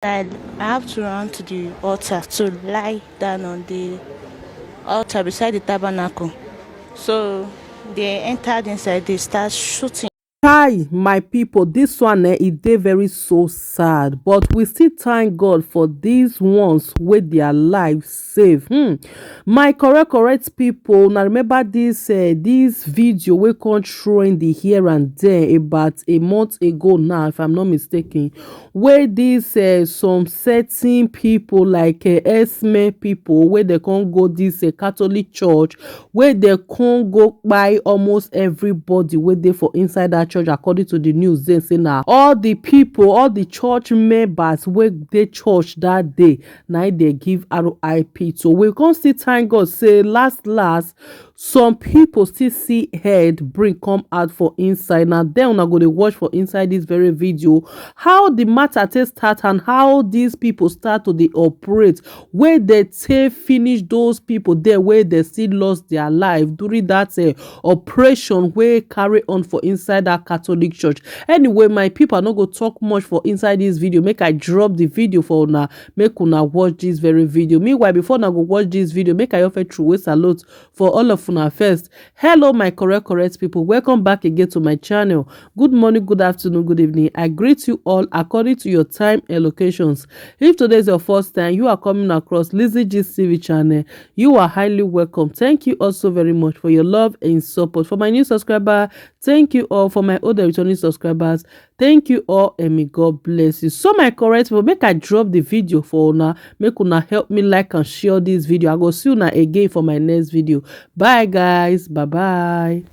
I have to run to the altar to lie down on the altar beside the tabernacle. So they entered inside, they start shooting. Hi, my people, this one e dey very so sad, but we still thank God for these ones with their lives save. My correct people, now remember this video wey come trend the here and there about a month ago now, if I'm not mistaken, where this some certain people like esme people, where they can't go this Catholic church, where they can't go by almost everybody wey dey for inside that church. According to the news, they say now all the people, all the church members wey dey church that day, now they give RIP. So we can still thank God say last some people still see head bring come out for inside. Now then una go dey watch for inside this very video how the matter take start and how these people start to dey operate, where they take finish those people there where they still lost their life during that operation wey carry on for inside that Catholic church. Anyway, my people, I no go talk much for inside this video. Make I drop the video for una, make una watch this very video. Meanwhile, before una go watch this video, make I offer true salute for all of una first. Hello my correct people, welcome back again to my channel. Good morning, good afternoon, good evening. I greet you all according to your time and locations. If today is your first time you are coming across Lizzie Gist TV channel, you are highly welcome. Thank you also very much for your love and support. For my new subscriber, thank you all. For my older returning subscribers, thank you all, and may God bless you. So my correct people, make I drop the video for una, make una help me like and share this video. I go see una again for my next video. Bye guys, bye bye.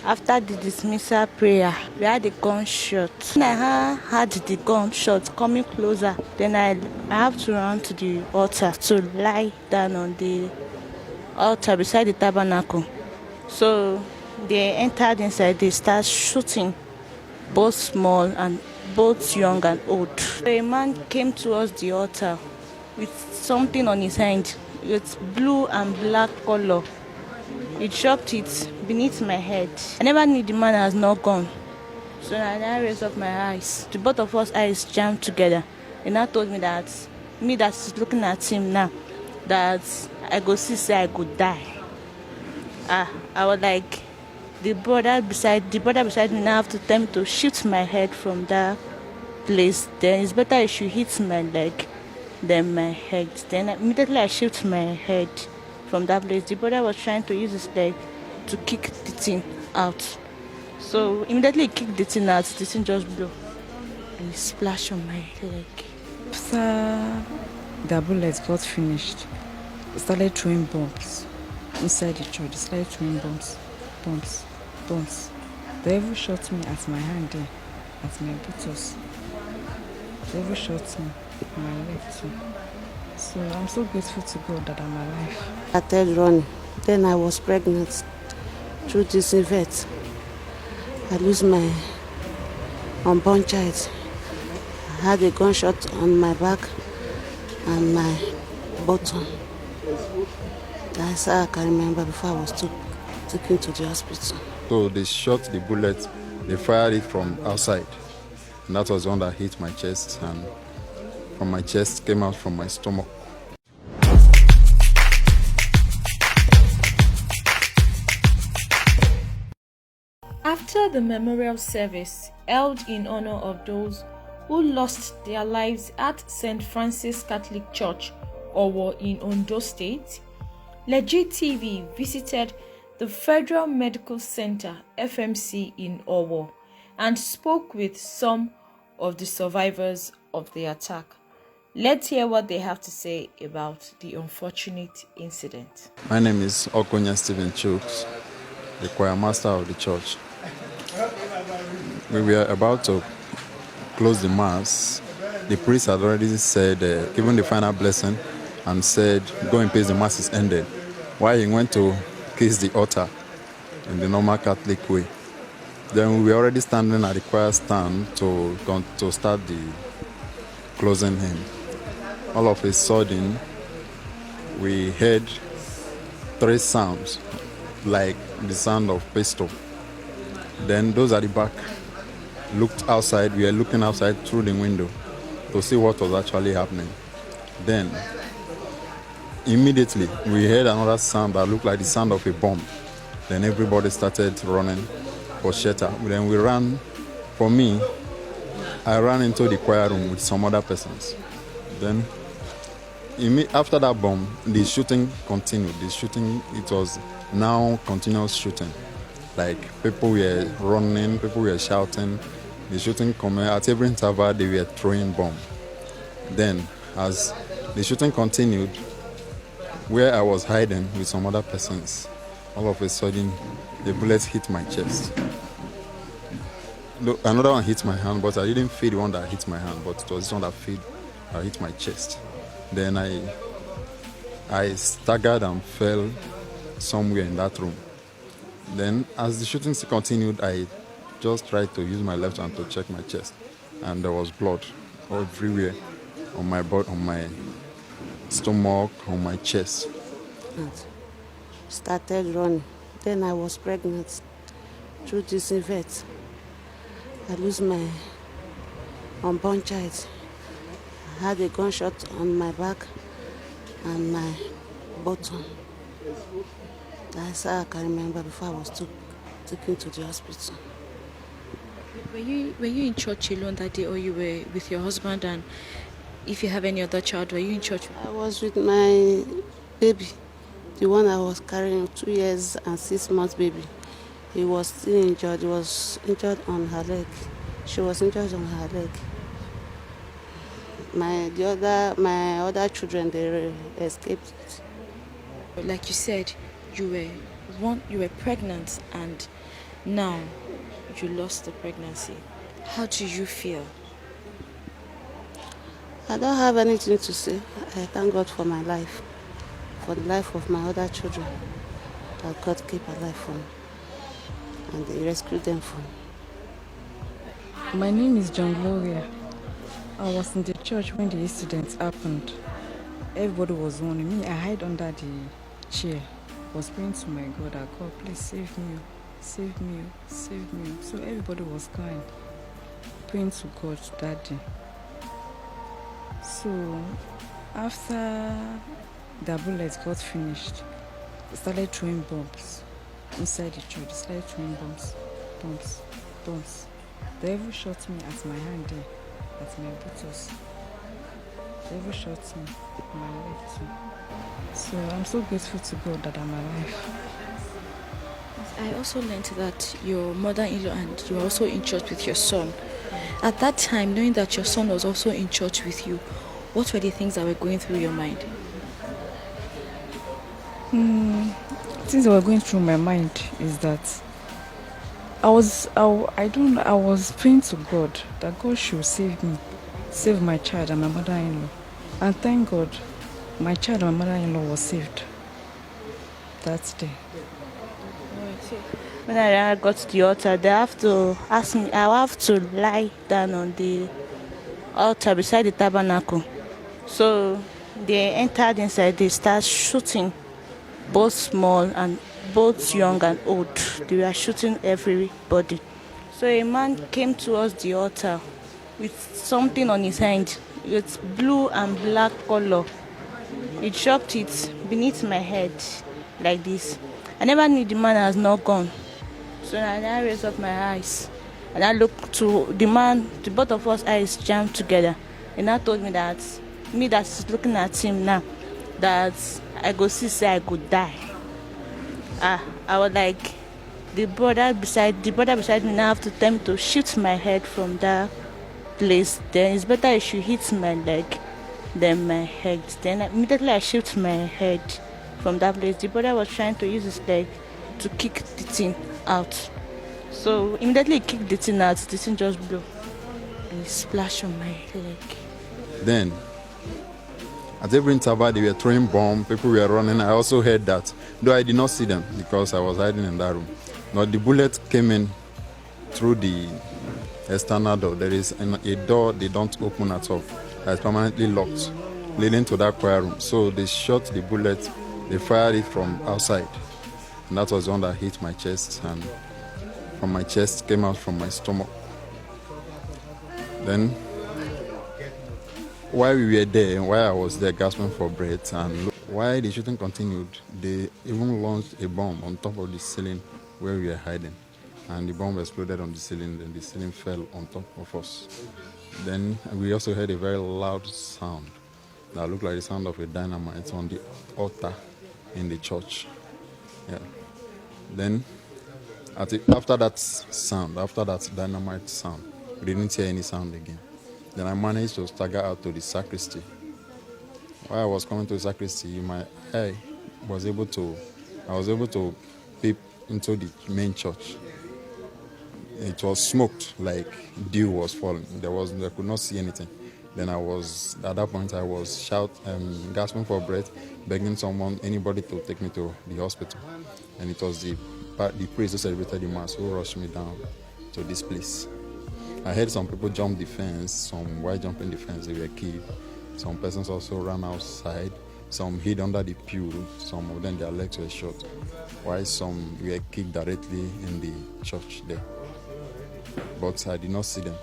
After the dismissal prayer, we had a gunshot. When I heard the gunshot coming closer, then I have to run to the altar to lie down on the altar beside the tabernacle. So they entered inside, they start shooting, both small and both young and old. A man came towards the altar with something on his hand with blue and black color. He dropped it beneath my head. I never knew the man has not gone. So I now raised up my eyes. The both of us eyes jammed together. And now told me that that's looking at him now, that I go see say I could die. I was like, the brother beside me now have to tell me to shoot my head from that place. Then it's better I should hit my leg than my head. Then immediately I shoot my head from that place. The brother was trying to use his leg to kick the thing out. So immediately he kicked the thing out, the thing just blew. And it splashed on my leg. After the bullets got finished, they started throwing bombs inside the church. They started throwing bombs. They even shot me at my hand there, at my buttock. They even shot me at my leg too. So I'm so grateful to God that I'm alive. I started running. Then I was pregnant through this event. I lose my unborn child. I had a gunshot on my back and my bottom. That's all I can remember before I was taken to the hospital. So they shot the bullet, they fired it from outside. And that was the one that hit my chest, and from my chest came out from my stomach. After the memorial service held in honor of those who lost their lives at St. Francis Catholic Church, Owo in Ondo State, Legit TV visited the Federal Medical Center FMC in Owo and spoke with some of the survivors of the attack. Let's hear what they have to say about the unfortunate incident. My name is Okonya Stephen Chooks, the choir master of the church. We were about to close the mass. The priest had already said, given the final blessing, and said, go in peace, the mass is ended. While he went to kiss the altar in the normal Catholic way. Then we were already standing at the choir stand to start the closing hymn. All of a sudden, we heard three sounds, like the sound of pistol. Then those at the back looked outside. We were looking outside through the window to see what was actually happening. Then, immediately, we heard another sound that looked like the sound of a bomb. Then everybody started running for shelter. Then we ran. For me, I ran into the choir room with some other persons. Then, after that bomb, the shooting continued. The shooting, it was now continuous shooting. Like, people were running, people were shouting. The shooting coming at every interval, they were throwing bomb. Then, as the shooting continued, where I was hiding with some other persons, all of a sudden, the bullets hit my chest. Another one hit my hand, but I didn't feel the one that hit my hand, but it was this one that hit my chest. Then I staggered and fell somewhere in that room. Then, as the shooting continued, I just tried to use my left hand to check my chest, and there was blood everywhere on my butt, on my stomach, on my chest. And started running. Then I was pregnant. Through this event, I lose my unborn child. I had a gunshot on my back and my bottom. That's all I can remember before I was taken to the hospital. Were you in church alone that day, or you were with your husband? And if you have any other child, were you in church? I was with my baby, the one I was carrying, 2 years and 6 months baby. He was still injured. He was injured on her leg. She was injured on her leg. My other children, they escaped. Like you said, you were pregnant, and now you lost the pregnancy. How do you feel? I don't have anything to say. I thank God for my life, for the life of my other children that God keep alive for me, and He rescued them from me. My name is John Gloria. I was in the church when the incident happened. Everybody was warning me. I hid under the chair. I was praying to my God, that God, please save me, save me, save me. So everybody was crying, praying to God that day. So after the bullets got finished, they started throwing bombs inside the church. They started throwing bombs. They even shot me at my hand there, at my buttock. They even shot me at my leg too. So I'm so grateful to God that I'm alive. I also learned that your mother-in-law and you were also in church with your son. At that time, knowing that your son was also in church with you, what were the things that were going through your mind? Things that were going through my mind is that I was praying to God that God should save me, save my child and my mother-in-law. And thank God, my child and my mother-in-law was saved that day. When I got to the altar, they have to ask me, I have to lie down on the altar beside the tabernacle. So they entered inside, they started shooting, both small and both young and old. They were shooting everybody. So a man came towards the altar with something on his hand. It's blue and black color. He dropped it beneath my head like this. I never knew the man has not gone. So I raised up my eyes and I looked to the man. The both of us eyes jammed together. And I told me that's looking at him now, that I go see say I could die. I was like, the brother beside me now have to tell me to shoot my head from that place. Then it's better if you hit my leg than my head. Then immediately I shoot my head from that place. The brother was trying to use his leg to kick the thing out. So immediately he kicked the thing out, the thing just blew. And it splashed on my leg. Then, at every interval, they were throwing bombs, people were running. I also heard that, though I did not see them because I was hiding in that room. But the bullet came in through the external door. There is a door they don't open at all. That's permanently locked, leading to that choir room. So they shot the bullet, they fired it from outside. And that was the one that hit my chest, and from my chest came out from my stomach. Then, while we were there, while I was there gasping for breath, and while the shooting continued, they even launched a bomb on top of the ceiling where we were hiding. And the bomb exploded on the ceiling, and the ceiling fell on top of us. Then we also heard a very loud sound that looked like the sound of a dynamite on the altar in the church. Yeah. Then, after that dynamite sound, we didn't hear any sound again. Then I managed to stagger out to the sacristy. While I was coming to the sacristy, I was able to peep into the main church. It was smoked, like dew was falling. I could not see anything. Then at that point I was gasping for breath, begging anybody to take me to the hospital. And it was the priest who celebrated the mass who rushed me down to this place. I heard some people jump the fence, while jumping the fence they were killed. Some persons also ran outside, some hid under the pew, some of them their legs were shot, while some were kicked directly in the church there. But I did not see them.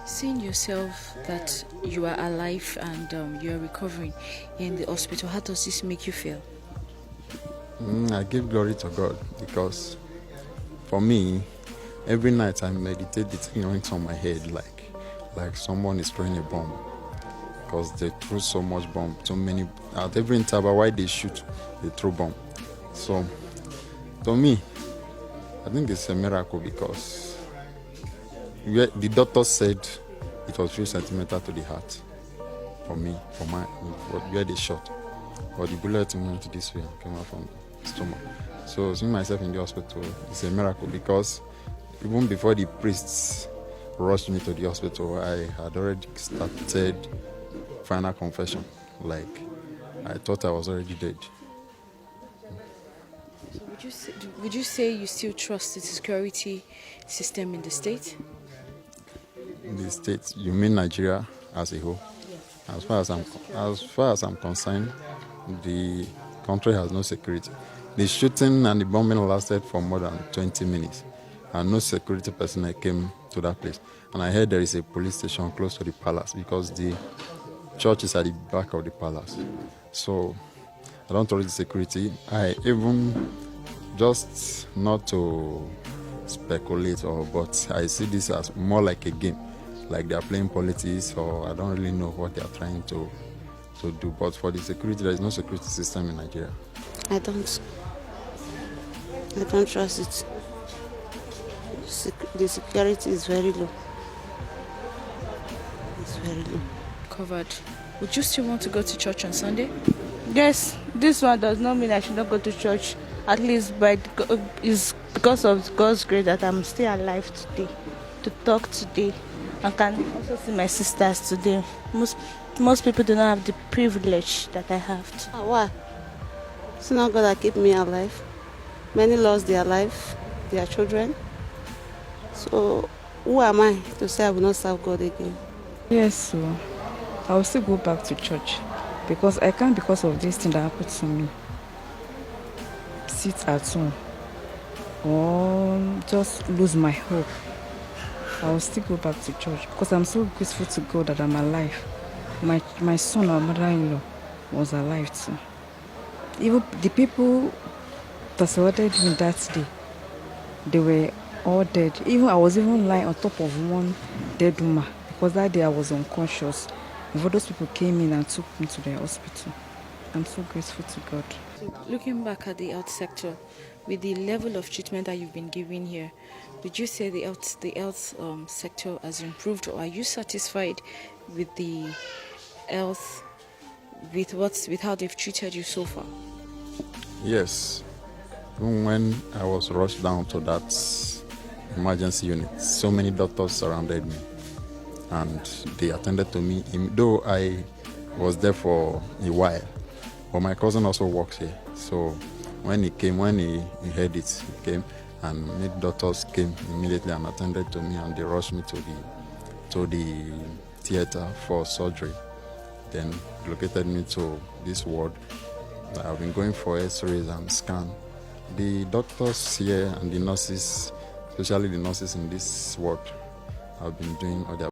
Seeing yourself that you are alive and you are recovering in the hospital, how does this make you feel? I give glory to God, because for me, every night I meditate, the thing running on my head like someone is throwing a bomb, because they threw so much bomb, so many at every interval. While they shoot, they throw bomb. So to me, I think it's a miracle, because the doctor said it was 3 centimeters to the heart for me, where they shot. But the bullet went this way and came out from the stomach. So seeing myself in the hospital is a miracle, because even before the priests rushed me to the hospital, I had already started final confession. Like, I thought I was already dead. So would you say you still trust the security system in the state? In the state, you mean Nigeria as a whole? Yes. As far as I'm concerned, the country has no security. The shooting and the bombing lasted for more than 20 minutes, and no security personnel came to that place. And I heard there is a police station close to the palace, because the church is at the back of the palace. So I don't trust the security. I even, just not to speculate, but I see this as more like a game, like they are playing politics, or I don't really know what they are trying to do. But for the security, there is no security system in Nigeria. I don't trust it. The security is very low. It's very low. Covered. Would you still want to go to church on Sunday? Yes, this one does not mean I should not go to church. At least it's because of God's grace that I'm still alive today, to talk today. I can also see my sisters today. Most people do not have the privilege that I have to. Why? It's not God that keep me alive. Many lost their life, their children. So who am I to say I will not serve God again? Yes, so I will still go back to church, because I can't, because of this thing that happened to me, sit at home or just lose my hope. I will still go back to church, because I'm so grateful to God that I'm alive. My son or mother-in-law was alive too. Even the people that surrounded me that day, they were all dead. Even I was even lying on top of one dead woman, because that day I was unconscious. Before those people came in and took me to the hospital. I'm so grateful to God. So looking back at the health sector, with the level of treatment that you've been given here, would you say the health sector has improved, or are you satisfied with the health, with how they've treated you so far? Yes. Even when I was rushed down to that emergency unit, so many doctors surrounded me, and they attended to me, though I was there for a while. But my cousin also works here, so when he heard it, he came, and many doctors came immediately and attended to me, and they rushed me to the theater for surgery. Then located me to this ward I've been going for x-rays and scan. The doctors here and the nurses, especially the nurses in this ward, have been doing all their